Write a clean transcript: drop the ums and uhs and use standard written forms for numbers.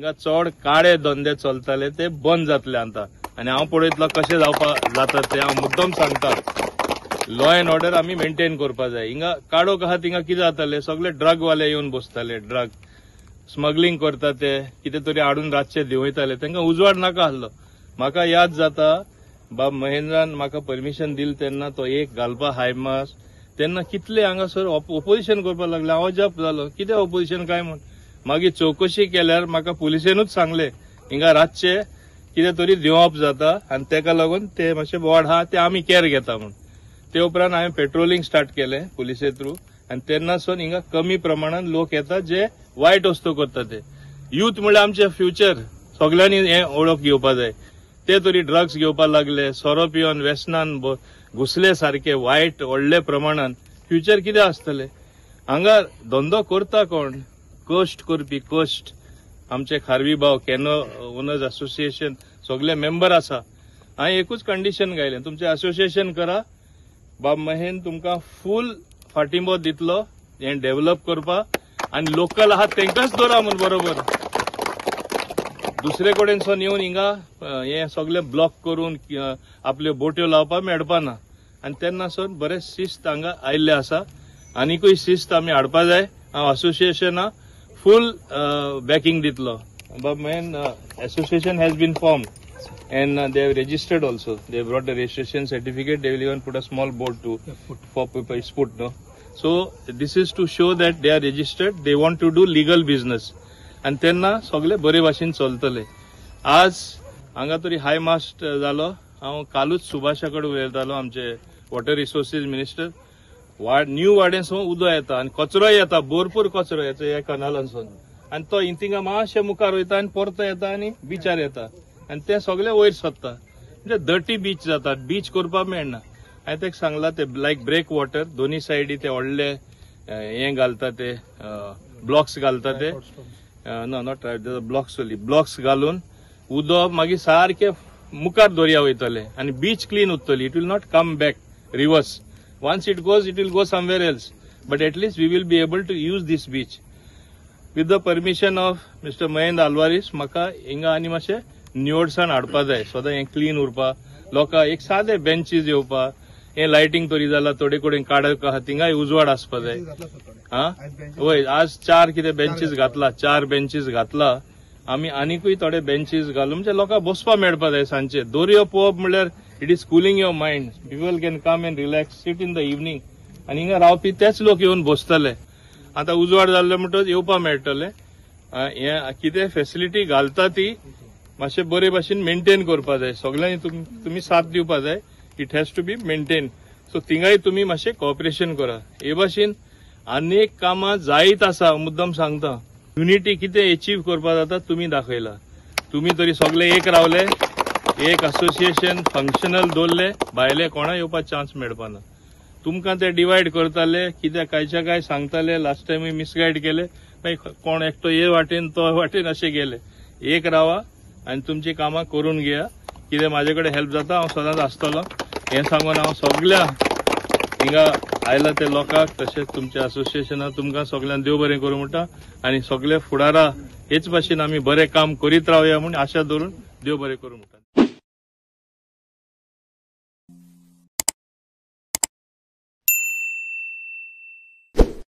हिंगा चड काळे धंदे चलताले ते बंद जातले आता आणि हांव पळयतलो कशें जाता ते हांव मुद्दम सांगता. लॉ अँड ऑर्डर आमी मेंटेन करपा जाय. हिंगा काडोक आहा थिंगा कितें जाताले सगळे ड्रगवाले येवन बसताले. ड्रग स्मगलिंग करता ते कितें तरी हाडून रातचे देंवयताले. तांकां उजवाड नाका आसलो. म्हाका याद जाता बाब महेंद्रान म्हाका परमिशन दिली तेन्ना तो एक घालपा हाय मास्क तेन्ना कितले हांगासर ऑपोजिशन करपाक लागले. हांव अजाप जालो कितें ऑपोजिशन काय म्हण. मागीर चौकशी केल्यार म्हाका पुलिसेनूच सांगले हिंगा रातचे कितें तरी देंवप जाता आनी तेका लागून ते मातशे वॉर्ड आहा ते आमी केअर घेता म्हूण. ते उपरांत हांवें पेट्रोलिंग स्टार्ट केलें पुलिसे थ्रू आनी तेन्नासून हिंगा कमी प्रमाणात लोक येतात जे वायट वस्तू करता ते. यूथ म्हळ्यार आमचे फ्युचर सगळ्यांनी हे ओळख घेवपा जाय. ते तरी ड्रग्स घेवपाक लागले सोरो पिवन व्यसनान घुसले सारखे वायट व्हडले प्रमाणात. फ्युचर कितें आसतले. हांगा धंदो करता कोण कश्ट करपी कश्ट आमचे खारवी भाव कॅनो ओनर्स असोसिएशन सगळे मेंबर आसा. हांवें एकूच कंडिशन घायलें तुमचें असोसिएशन करा. बाब महेन तुमकां फूल फाटिंबो दितलो हें डेव्हलप करपाक आनी लोकल आहात तांकांच दवरा म्हूण बरोबर. दुसरे कडेनसून येवन हिंगा हे सगळे ब्लॉक करून आपल्यो बोट्यो लावपाक मेळपा ना. आनी तेन्नासून बरें शिस्त हांगा आयिल्ले आसा. आनीकूय शिस्त आमी हाडपा जाय. हांव असोसिएशना फूल बॅकिंग दितलो. बाब महेन association has been formed and they have registered also. They have brought a registration certificate. They will even put a small board to for people put no. So this is to show that they are registered. They want to do legal business. आणि त्यांना सगळे बरे भाशेन चलतले. आज हांगा तरी हाय मास्ट जालो. हांव कालूच सुभाषा कडेन उलयतालो आमचे वॉटर रिसोर्सीस मिनिस्टर. न्यू वाड्यासून उदक येता आनी कचरो येता भरपूर कचरो येता ह्या कनालांसून आनी तो थिंगा मातशे मुखार वयता आनी परतो येता आनी बिचार येता आनी ते सगळे वयर सरता. म्हणजे डर्टी बीच जाता. बीच करपाक मेळना. हांवें ताका सांगला ते लायक ब्रेक वॉटर दोनी सायडी ते व्हडले हे घालता ते ब्लॉक्स घालता ते नो नॉट ब्लॉक्स घालून उदक मागीर सारखे मुखार दर्या वयतले आनी बीच क्लीन उरतली. It will not come back reverse. Once it will go somewhere else. But at least we will be able to use this beach. With the permission of Mr. Mahendra Alvaris, म्हाका हिंगा आनी मातशे निवडसाण हाडपा जाय. So हे clean उरपा. लोकां एक सादे बेंचीस येवपा. हे लायटिंग तरी जाला थोडे कडेन काडक आहा थिंगाय उजवाड आसपा जाय. हा वय आज 4 कितें बेंचीस घातला 4 बेंचीस घातला. आमी आनीकूय थोडे बेंचीस घालून म्हणजे लोकांक बसपा मेळपा जाय. सांजचे दर्यो पळोवप म्हणल्यार it is cooling your mind. People can come and relax seat in the evening आनी हिंगा रावपी तेच लोक येवन बसतले. आता उजवाड जाल्ले म्हणटच येवपा मेळटले. हे कितें फेसिलिटी घालता ती मातशे बरे भाशेन मेंटेन करपा जाय. सगळ्यांनी तुमी साथ दिवपा जाय. It has to be maintain. So थिंगाय तुमी मातशे कॉपरेशन करा. हे भाशेन अनेक कामां जायत आसा. मुद्दम सांगता युनिटी कितें अचीव करपा जाता तुमी दाखयला. तुमी तरी सगळे एक रावले. एक असोसिएशन फंक्शनल दवरले. भायले कोणा येवपाक चान्स मेळपाना. तुमकां ते डिवायड करताले कित्याक कांयच्या काय सांगताले. लास्ट टायम मिसगायड केले. मागीर कोण एकटो हे वाटेन तो वाटेन अशें गेले. एक रावा आनी तुमची कामां करून घेया. कितें म्हाजे कडेन हेल्प जाता हांव सदांच आसतलो. हें सांगून हांव सगळ्या हिंगा आयला ते लोकांक तशेंच तुमच्या असोसिएशना तुमकां सगळ्यांक देव बरें करूं म्हणटा आनी सगळे फुडारा हेच भाशेन आमी बरें काम करीत रावया म्हूण आशा दवरून देव बरें करूं म्हणटा.